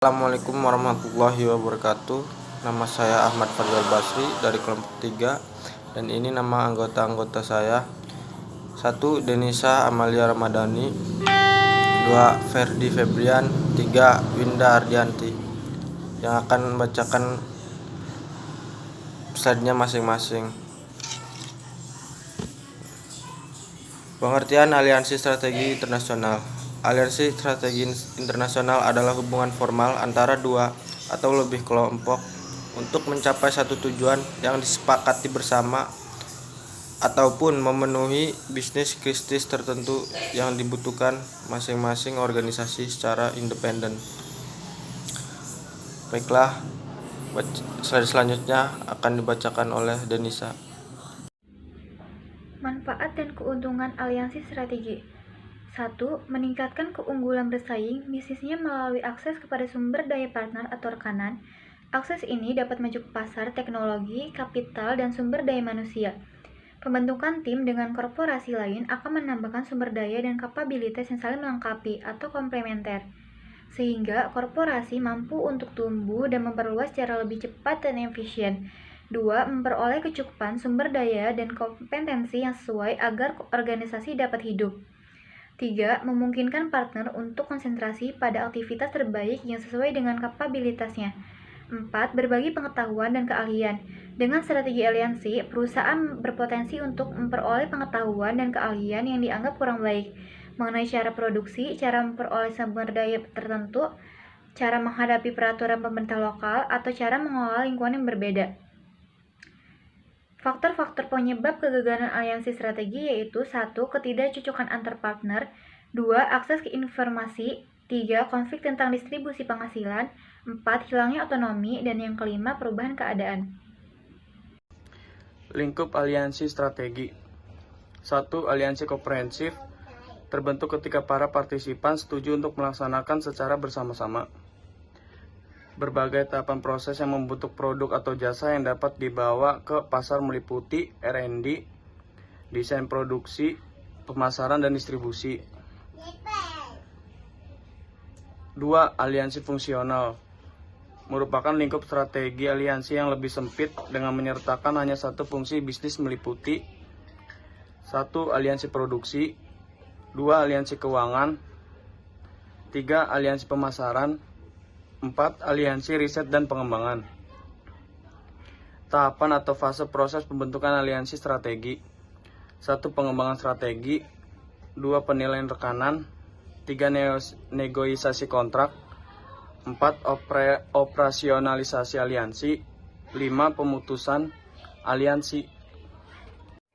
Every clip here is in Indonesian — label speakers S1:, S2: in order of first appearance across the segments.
S1: Assalamualaikum warahmatullahi wabarakatuh. Nama saya Ahmad Fadil Basri dari kelompok 3, dan ini nama anggota-anggota saya. 1. Denisa Amalia Ramadhani. 2. Ferdi Febrian. 3. Winda Ardianti, yang akan membacakan slide-nya masing-masing. Pengertian aliansi strategi internasional. Aliansi strategi internasional adalah hubungan formal antara dua atau lebih kelompok untuk mencapai satu tujuan yang disepakati bersama ataupun memenuhi bisnis kritis tertentu yang dibutuhkan masing-masing organisasi secara independen. Baiklah, slide selanjutnya akan dibacakan oleh Denisa.
S2: Manfaat dan keuntungan aliansi strategi. 1. Meningkatkan keunggulan bersaing bisnisnya melalui akses kepada sumber daya partner atau rekanan. Akses ini dapat maju ke pasar, teknologi, kapital, dan sumber daya manusia. Pembentukan tim dengan korporasi lain akan menambahkan sumber daya dan kapabilitas yang saling melengkapi atau komplementer, sehingga korporasi mampu untuk tumbuh dan memperluas secara lebih cepat dan efisien. 2. Memperoleh kecukupan sumber daya dan kompetensi yang sesuai agar organisasi dapat hidup. 3. Memungkinkan partner untuk konsentrasi pada aktivitas terbaik yang sesuai dengan kapabilitasnya. 4. Berbagi pengetahuan dan keahlian. Dengan strategi aliansi, perusahaan berpotensi untuk memperoleh pengetahuan dan keahlian yang dianggap kurang baik mengenai cara produksi, cara memperoleh sumber daya tertentu, cara menghadapi peraturan pemerintah lokal, atau cara mengelola lingkungan yang berbeda. Faktor-faktor penyebab kegagalan aliansi strategi yaitu 1. Ketidakcocokan antar partner. 2. Akses ke informasi. 3. Konflik tentang distribusi penghasilan. 4. Hilangnya otonomi. Dan yang kelima, perubahan keadaan.
S3: Lingkup aliansi strategi. 1. Aliansi komprehensif terbentuk ketika para partisipan setuju untuk melaksanakan secara bersama-sama berbagai tahapan proses yang membentuk produk atau jasa yang dapat dibawa ke pasar meliputi R&D, desain produksi, pemasaran, dan distribusi. 2. Aliansi fungsional merupakan lingkup strategi aliansi yang lebih sempit dengan menyertakan hanya satu fungsi bisnis meliputi 1. Aliansi produksi, 2. Aliansi keuangan, 3. Aliansi pemasaran, 4. Aliansi riset dan pengembangan. Tahapan atau fase proses pembentukan aliansi strategi. 1. Pengembangan strategi, 2. Penilaian rekanan, 3. Negosiasi kontrak, 4. Operasionalisasi aliansi, 5. Pemutusan aliansi.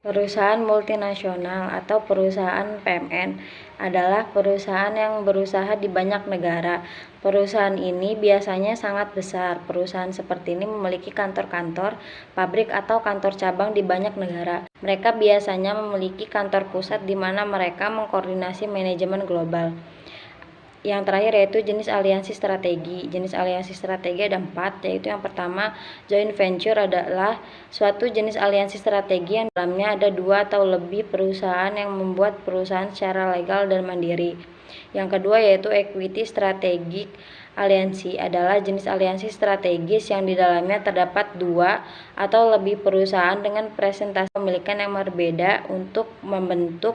S4: Perusahaan multinasional atau perusahaan PMN adalah perusahaan yang berusaha di banyak negara. Perusahaan ini biasanya sangat besar. Perusahaan seperti ini memiliki kantor-kantor, pabrik atau kantor cabang di banyak negara. Mereka biasanya memiliki kantor pusat di mana mereka mengkoordinasi manajemen global. Yang terakhir yaitu jenis aliansi strategi. Jenis aliansi strategi ada 4, yaitu yang pertama, joint venture adalah suatu jenis aliansi strategi yang dalamnya ada 2 atau lebih perusahaan yang membuat perusahaan secara legal dan mandiri. Yang kedua yaitu equity strategic aliansi adalah jenis aliansi strategis yang di dalamnya terdapat 2 atau lebih perusahaan dengan presentasi kepemilikan yang berbeda untuk membentuk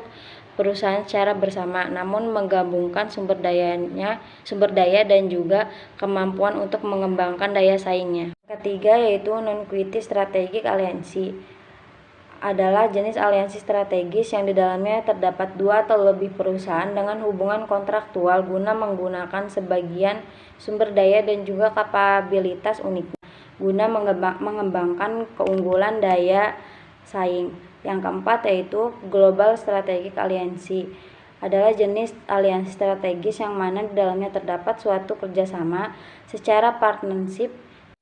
S4: perusahaan secara bersama, namun menggabungkan sumber daya dan juga kemampuan untuk mengembangkan daya saingnya. Ketiga yaitu non-equity strategic aliansi adalah jenis aliansi strategis yang di dalamnya terdapat 2 atau lebih perusahaan dengan hubungan kontraktual guna menggunakan sebagian sumber daya dan juga kapabilitas uniknya guna mengembangkan keunggulan daya saing. Yang keempat yaitu Global Strategic Alliance adalah jenis aliansi strategis yang mana di dalamnya terdapat suatu kerjasama secara partnership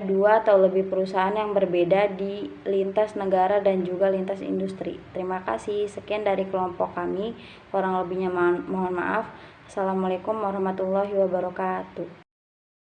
S4: 2 atau lebih perusahaan yang berbeda di lintas negara dan juga lintas industri. Terima kasih. Sekian dari kelompok kami. Kurang lebihnya mohon maaf. Assalamualaikum warahmatullahi wabarakatuh.